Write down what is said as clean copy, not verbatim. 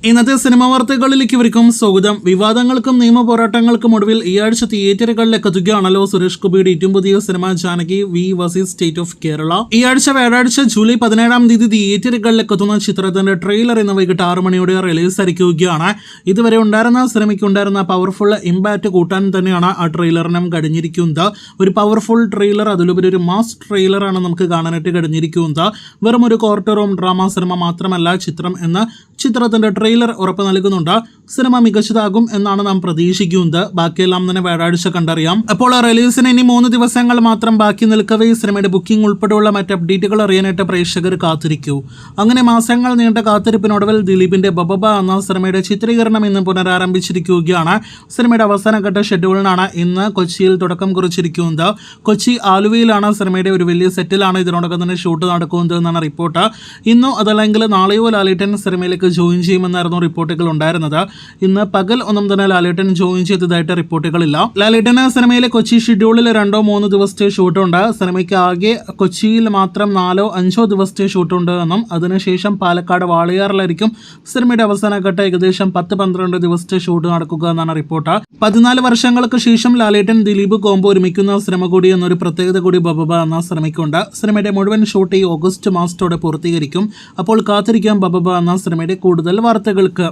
ഇന്നത്തെ സിനിമാ വാർത്തകളിലേക്ക് ഇവർക്കും സ്വാഗതം. വിവാദങ്ങൾക്കും നിയമ പോരാട്ടങ്ങൾക്കും ഒടുവിൽ ഈ ആഴ്ച തിയേറ്ററുകളിലേക്ക് എത്തുകയാണല്ലോ സുരേഷ് ഗോപിയുടെ ഏറ്റവും പുതിയ സിനിമ Janaki V versus state of Kerala. ഈ ആഴ്ച വ്യാഴാഴ്ച ജൂലൈ 17-ാം തീയതി തിയേറ്ററുകളിലേക്ക് എത്തുന്ന ചിത്രത്തിന്റെ ട്രെയിലർ ഇന്ന് വൈകിട്ട് 6 മണിയോടെ റിലീസ് ആയിരിക്കുകയാണ്. ഇതുവരെ ഉണ്ടായിരുന്ന സിനിമയ്ക്ക് ഉണ്ടായിരുന്ന പവർഫുൾ ഇമ്പാക്ട് കൂട്ടാൻ തന്നെയാണ് ആ ട്രെയിലറിനും കഴിഞ്ഞിരിക്കുന്നത്. ഒരു പവർഫുൾ ട്രെയിലർ, അതിലുപരി ഒരു മാസ് ട്രെയിലറാണ് നമുക്ക് കാണാനായിട്ട് കഴിഞ്ഞിരിക്കുന്നത്. വെറും ഒരു കോർട്ട് റൂം ഡ്രാമ സിനിമ മാത്രമല്ല ചിത്രം എന്ന ചിത്രത്തിന്റെ ട്രെയിലർ ഉറപ്പ് നൽകുന്നുണ്ട്. സിനിമ മികച്ചതാകും എന്നാണ് നാം പ്രതീക്ഷിക്കുന്നത്. ബാക്കിയെല്ലാം തന്നെ വ്യാഴാഴ്ച കണ്ടറിയാം. അപ്പോൾ റിലീസിന് ഇനി 3 ദിവസങ്ങൾ മാത്രം ബാക്കി നിൽക്കവേ സിനിമയുടെ ബുക്കിംഗ് ഉൾപ്പെടെയുള്ള മറ്റ് അപ്ഡേറ്റുകൾ അറിയാനായിട്ട് പ്രേക്ഷകർ കാത്തിരിക്കൂ. അങ്ങനെ മാസങ്ങൾ നീണ്ട കാത്തിരിപ്പിനൊടുവിൽ ദിലീപിന്റെ ബബബ എന്ന സിനിമയുടെ ചിത്രീകരണം ഇന്ന് പുനരാരംഭിച്ചിരിക്കുകയാണ്. സിനിമയുടെ അവസാനഘട്ട ഷെഡ്യൂളിനാണ് ഇന്ന് കൊച്ചിയിൽ തുടക്കം കുറിച്ചിരിക്കുന്നത്. കൊച്ചി ആലുവയിലാണ് സിനിമയുടെ ഒരു വലിയ സെറ്റിലാണ് ഇതിനോടൊപ്പം തന്നെ ഷൂട്ട് നടക്കുന്നത് എന്നാണ് റിപ്പോർട്ട്. ഇന്നോ അതല്ലെങ്കിൽ നാളെയോ ലാലേട്ടൻ സിനിമയിലേക്ക് ജോയിൻ ചെയ്യുമെന്നായിരുന്നു റിപ്പോർട്ടുകൾ ഉണ്ടായിരുന്നത്. ഇന്ന് പകൽ ഒന്നും തന്നെ ലാലേട്ടൻ ജോയിൻ ചെയ്തതായിട്ട് റിപ്പോർട്ടുകളില്ല. ലാലേട്ടന് സിനിമയിലെ കൊച്ചി ഷെഡ്യൂളിൽ 2-3 ദിവസത്തെ ഷൂട്ടുണ്ട്. സിനിമയ്ക്ക് ആകെ കൊച്ചിയിൽ മാത്രം 4-5 ദിവസത്തെ ഷൂട്ടുണ്ട് എന്നും അതിനുശേഷം പാലക്കാട് വാളയാറിലായിരിക്കും സിനിമയുടെ അവസാനഘട്ട ഏകദേശം 10-12 ദിവസത്തെ ഷൂട്ട് നടക്കുക എന്നാണ് റിപ്പോർട്ട്. 14 വർഷങ്ങൾക്ക് ശേഷം ലാലേട്ടൻ ദിലീപ് കോംബോ ഒരുമിക്കുന്ന സിനിമ കൂടി എന്നൊരു പ്രത്യേകത കൂടി ബബബ എന്ന സിനിമയ്ക്കുണ്ട്. സിനിമയുടെ മുഴുവൻ ഷൂട്ട് ഈ ഓഗസ്റ്റ് മാസത്തോടെ പൂർത്തീകരിക്കും. അപ്പോൾ കാത്തിരിക്കാം ബബബ എന്ന സിനിമയുടെ കൂടുതൽ വാർത്തകൾക്ക്.